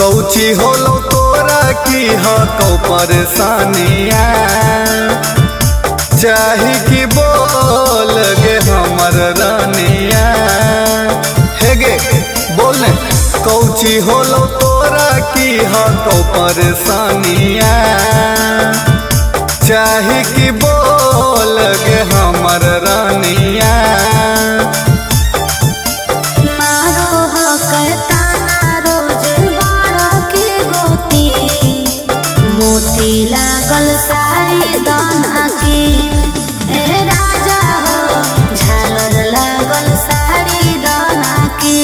कौची होलो तोरा की हको परेशानिया चाही कि बोल गे हमर रानिया हे गे बोल कौची होलो तोरा की हको परेशानिया चाही कि बोल गे हमर रानिया लागल सारी दाना की राजा हो झालर लागल सारी दाना की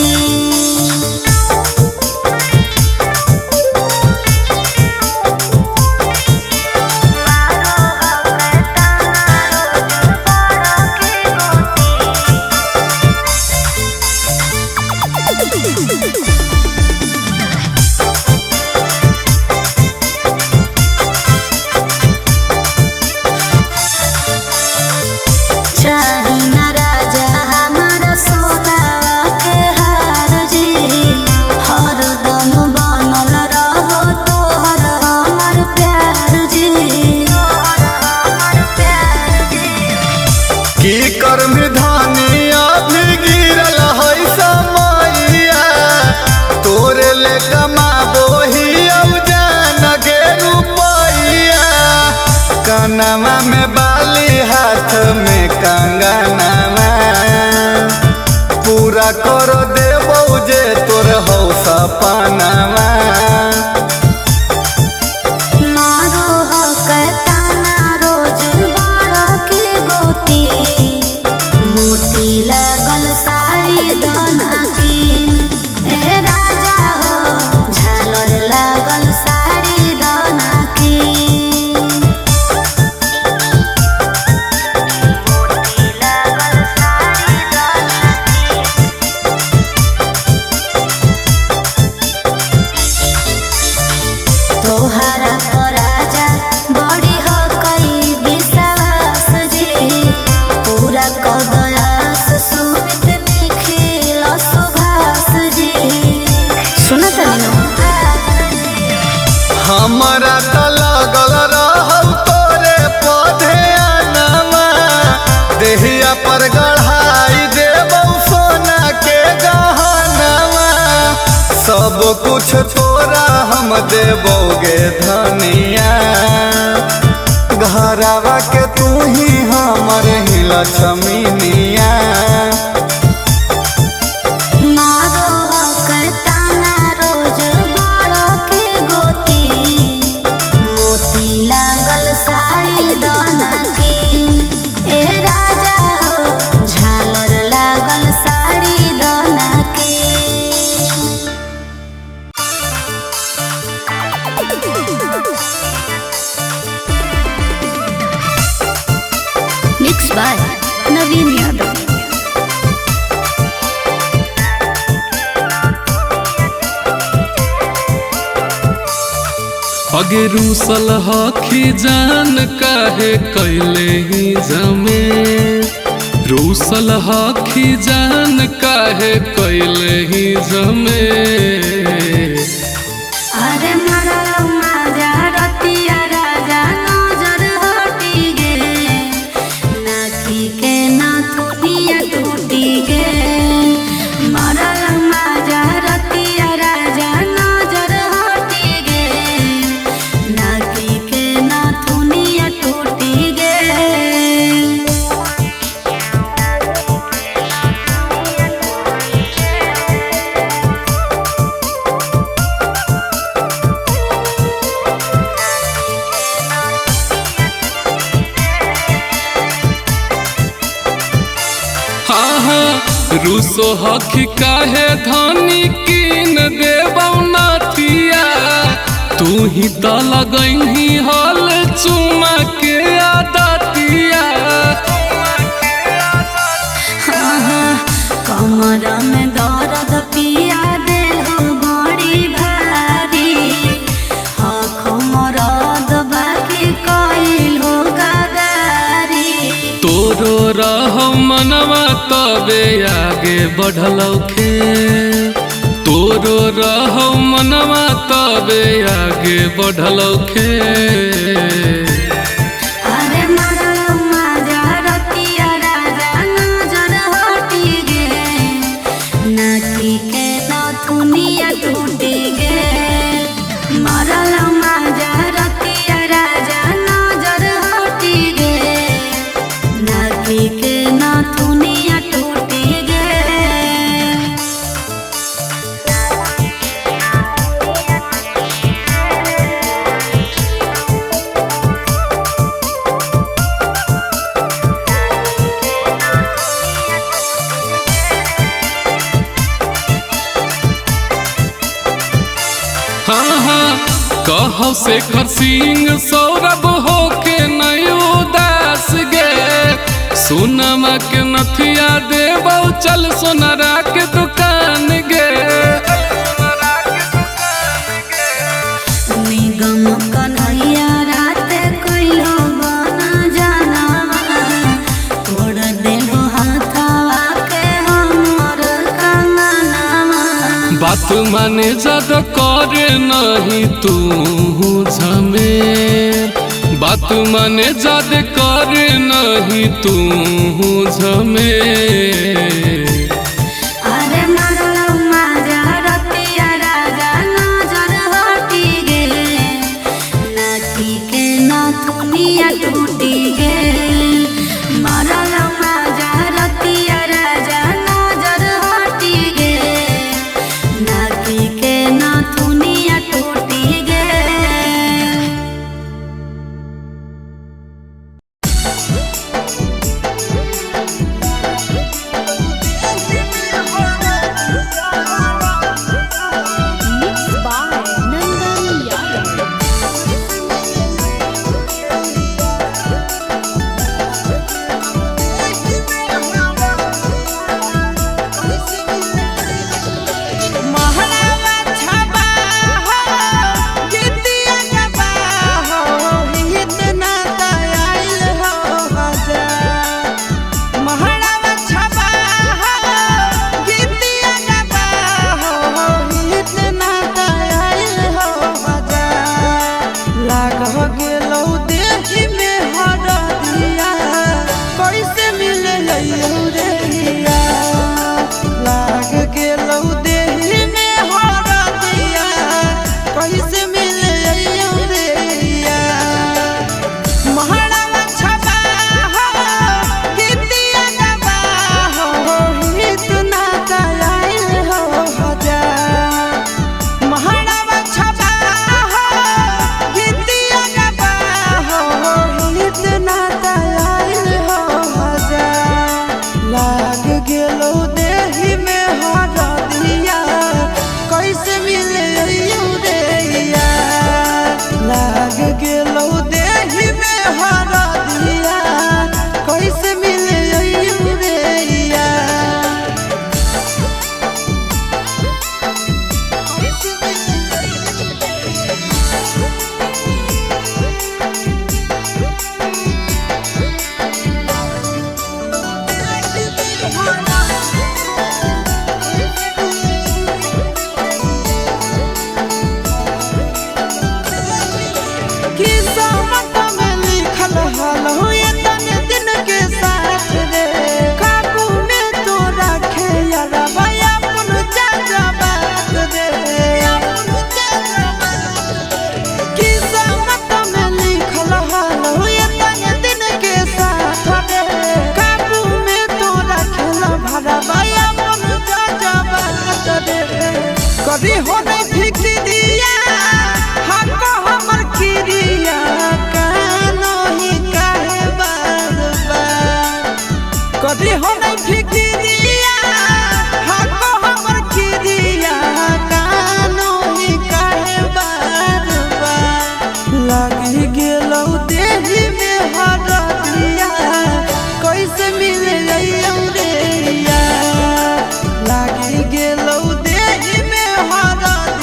कानवा में बाली हाथ में कंगनवा पूरा कर देबो जे तोर हो सपनवा लागल सारी दाना की राजा हो झालर लागल सारी दाना की तोहरा तो राजा बड़ी हो कई विश्वास जी पूरा कदयास सुमित निखिल सुभाष जी सुना हमरा त लगल रहल तोरे पौधे अनवा देहिया पर गढ़ाई देबौ सोना के गहनवा सब कुछ तोरा हम देबोगे धनिया घरवा के तू ही हमर ही लक्ष्मीनिया लागल सारी दाना की राजा हो झालर लागल सारी दाना की मिक्स बाय नवीन यादव। अगे रूसल हखी जान काहे कैले ही जमे रूसल हखी जान काहे कैले ही जमे अरे मरा माजा रतिया राजा नजर हटी गे नाकी के नाथुनिया टूटी गे मरा माजा रतिया राजा नजर हटी गे नाकी के नाथुनिया टूटी गे रूसो हखी काहे धनी कीन देबौ नाथिया तू ही त लगही हल चुमा के आदतिया कमर में दर्द पिया दे हो बड़ी भारी मरद बाकी कइल हो गदारी तोरो रह मनवा तबे आगे बढ़लौखे तोरो रहो मनवा तबे आगे बढ़लो खे अरे मरलो माजा रतिया राजा नजर हटी गे नाची के नथुनिया टूटी गे मरलो माजा रतिया राजा नजर हटी गे नाची के नथुनिया टूटी गे हाँ हाँ कहो शेखर सिंह सौरभ होके नहीं उदास गे सोनमा के नथिया देबो चल सोनारा के दुकान गे निगम कन्हैया रात कइलो बना जानवा तोड़ देलो हाथवा के हमर कंगनवा बात माने ज्यादा करे नहीं तू झमेर बात माने ज्यादा करे नहीं तू झमेर अरे मरलो माजा रतिया राजा नजर हटी गे नाची के नथुनिया टूटी गे मरलो माजा रतिया राजा नजर हटी गे नाची के नथुनिया टूटी गे Mixed by Nandan Yadav. महलावा छबा हो गीतिया गबा हो इतना दयाल हो बजा महलावा छबा हो गीतिया गबा हो इतना दयाल हो बजा लाग गेलौ देहि में हरदिया कैसे मिले रे हिया लाग गेलौ देहि में हरदिया कैसे मिले रे हिया महलावा छबा हो गीतिया गबा हो इतना दयाल हो बजा महलावा छबा हो गीतिया गबा हो इतना दयाल हो बजा लाग गेलौ देहि में हरदिया कैसे मिले रे हिया लाग गेलौ देहि में हरदिया कैसे मिले रे हिया किस्मत में लिखल हल हो तने दिन के साथ रे काबू में तो रखे यारबा अपन जाजा बात रे किस्मत में लिखल हल हो तने दिन के साथ रे काबू में तो रखल भरबा अपन जाजा बात रे कभी हो नहीं फिक्रिया हक हमर किरिया कानो ही काहे बार बार कभी हो नहीं फिक्रिया हक हमर किरिया कानो ही काहे बार बार लागी गेलौ देहि में हरदिया कैसे मिले रे हिया लागी गेलौ देहि में हरदिया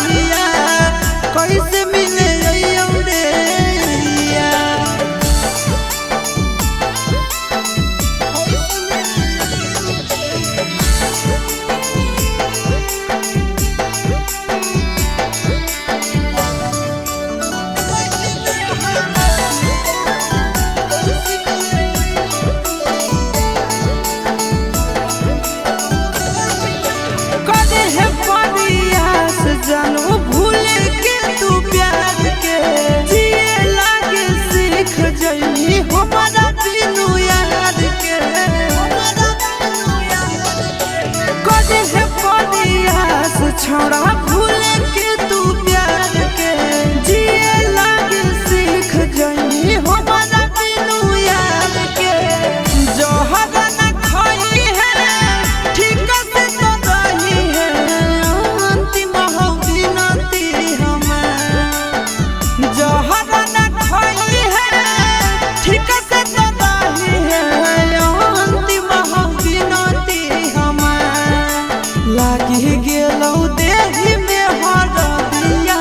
लागी गेलौ देही में हरदिया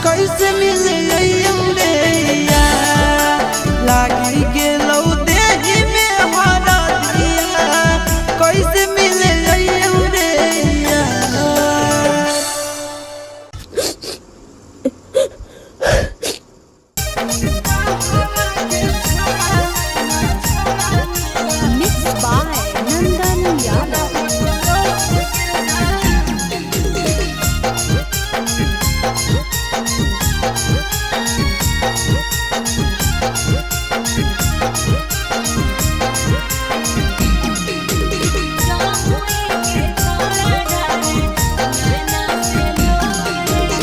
कैसे मिले रे लागी गेलौ देही में हरदिया कैसे मिले रे Mixed by Nandan Yadav.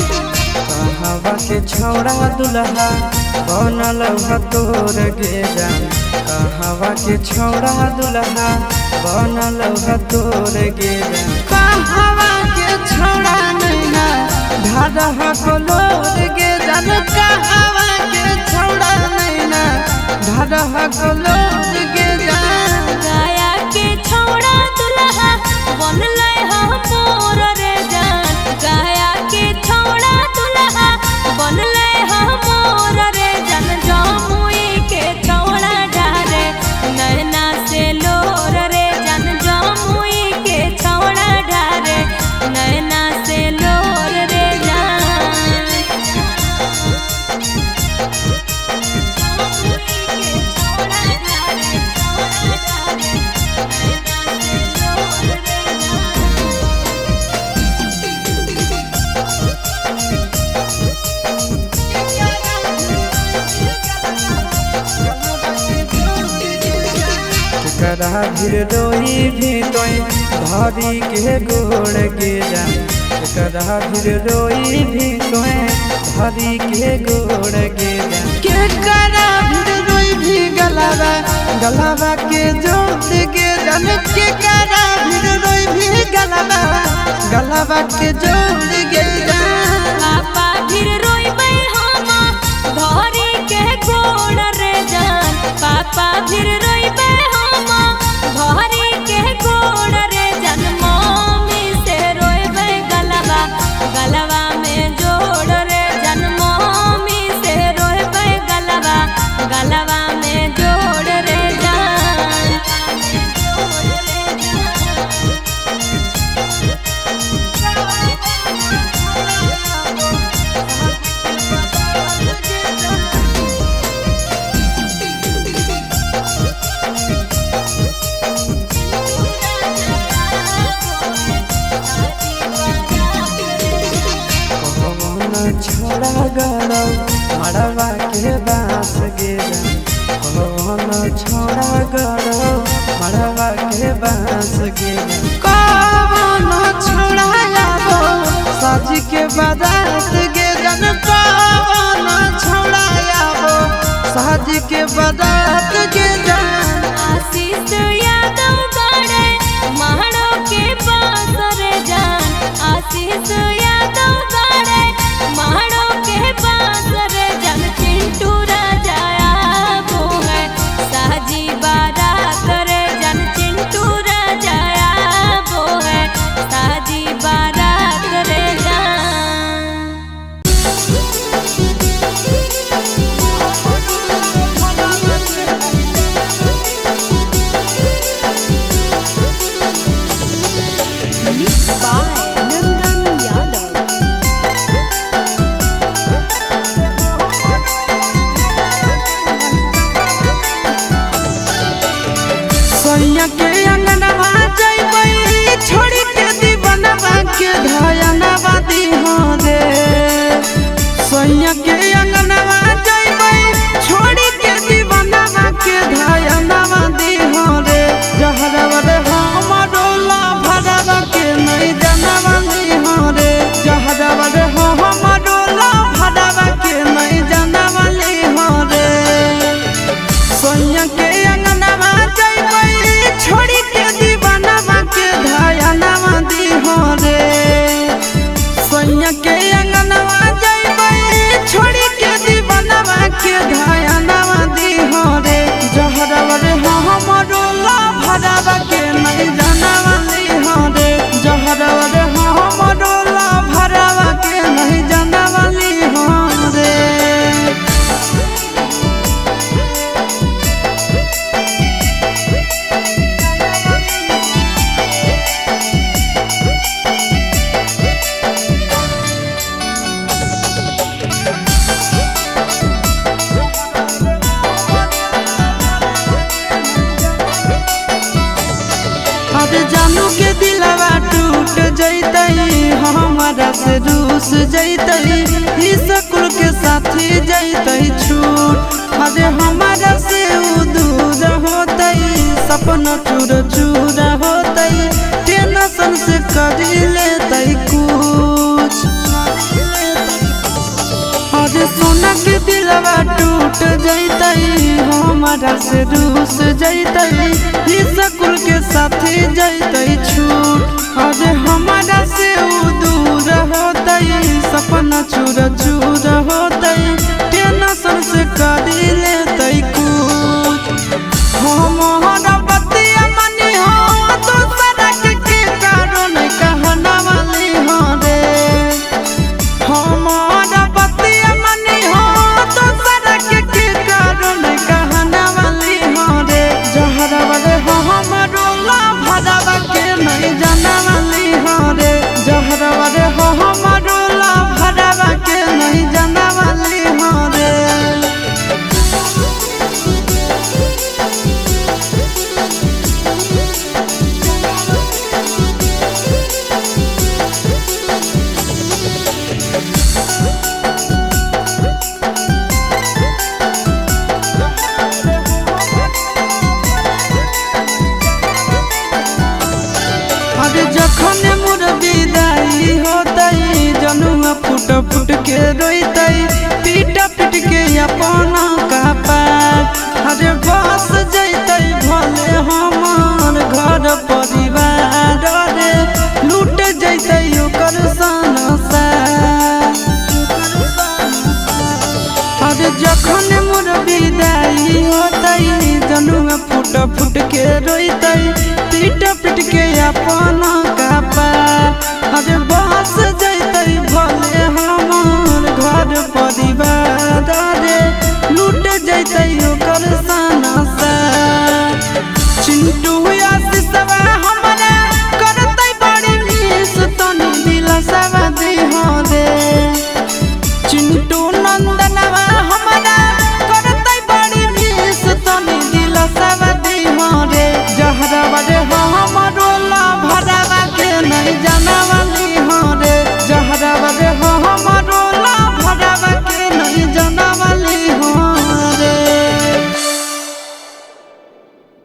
कहवा के छौड़ा दुल्हा बनल तोर गे जान कहवा के छौड़ा दुल्हा बनल तोर गे जान कहवा के छौड़ा नैना ढाढा कलोर गे जान कहवा के छौड़ा नैना ढाढा कलोर गे जान गाया के छौड़ा दुल्हा बनले मोर रे जान गाया के छौड़ा दुल्हा बनले मोर रे जान जमुई के छौड़ा ढारे नैना से लोर रे जान जमुई के छौड़ा ढारे नैना से लोर रे जान करा भीर रोई भी तोई भारी के गोड़ गे जान करा भीर रोई भी तोई भारी के गोड़ गे जान के करा भीर रोई भी गलावा के जोड़ गे जान के करा भीर रोई भी गलावा के जोड़ गे जान पापा फिर रोइबै हम धरी के गोड़ रे जान पापा फिर रोइबै हम धरी के गोड़ रे जान मम्मी से रोइबै गलवा में जोड़ रे जान मम्मी से रोइबै गलवा में जोड़ रे जान छोड़ा गड़ौ मड़वा के बांस गे कौन छोड़ा गड़ौ मड़वा के बांस गे कौन छोड़ा आबो साज के बारात गे जन कौन छोड़ा आबो साज के बारात गे जन आशीष यादव गड़े महड़ो के पास रे जान आशीष यादव गड़े महड़ो के पास रे जान चिंटू राजा आबो है साजी बारात रे जान चिंटू राजा आबो है साजी बारात रे जान Mixed by Nandan Yadav. सैया के अंगनवा जइबै छोड़ी के दीवानवा के धयनवा दीहो रे सैया के अंगनवा जइबै छोड़ी के दीवानवा के धयनवा दीहो रे जहरवा रे हमरो ला भरवा के नहीं जानवा दीहो रे जहरवा रे हमरो ला भरवा के नहीं जानवा दीहो रे सैया के अंगनवा जइबै छोड़ी के दीवानवा के धयनवा दीहो रे सैया के अंगनवा जइबै छोड़ी के दीवानवा के धयनवा दीहो रे जहरवा रे हमरो ला भरवा के नहीं जानवा दीहो रे जहरवा हमारा से रूस जैतई ही स्कूल के साथी जैतई छूट अरे हमारा से उ दूर होतई सपना चूर चूर होतई टेंशन से कर लेतई कुछ अरे सोना के दिलवा टूट जैतई हमारा से रूस जैतई ही स्कूल के साथी जैतई छूट अरे हमारा से उ दूर होतई सपना चूर चूर होतई टेंशन से कर लेतई कुछ हमारा बतिया मनी हो तो सड़क के कारण कहना वाली हो रे हमारा बतिया मनी हो तो सड़क के कारण कहना वाली हो रे जहरवा रे हमारो ला भरवा के नहीं जाना वाली हो रे जहरवा रे हमारो ला भरवा के नहीं जाना वाली हो रे अरे जखन मोर विदाई होतई जनुआ फुट फुट के रोतई पीट पीट के अपना कपार अरे बस जैतई भले हमार घर परिवार रे लूट जैतई ओकर संसार अरे जखन मोर विदाई होतई जनुआ फुट फुट के रोतई पीट पीट के अपना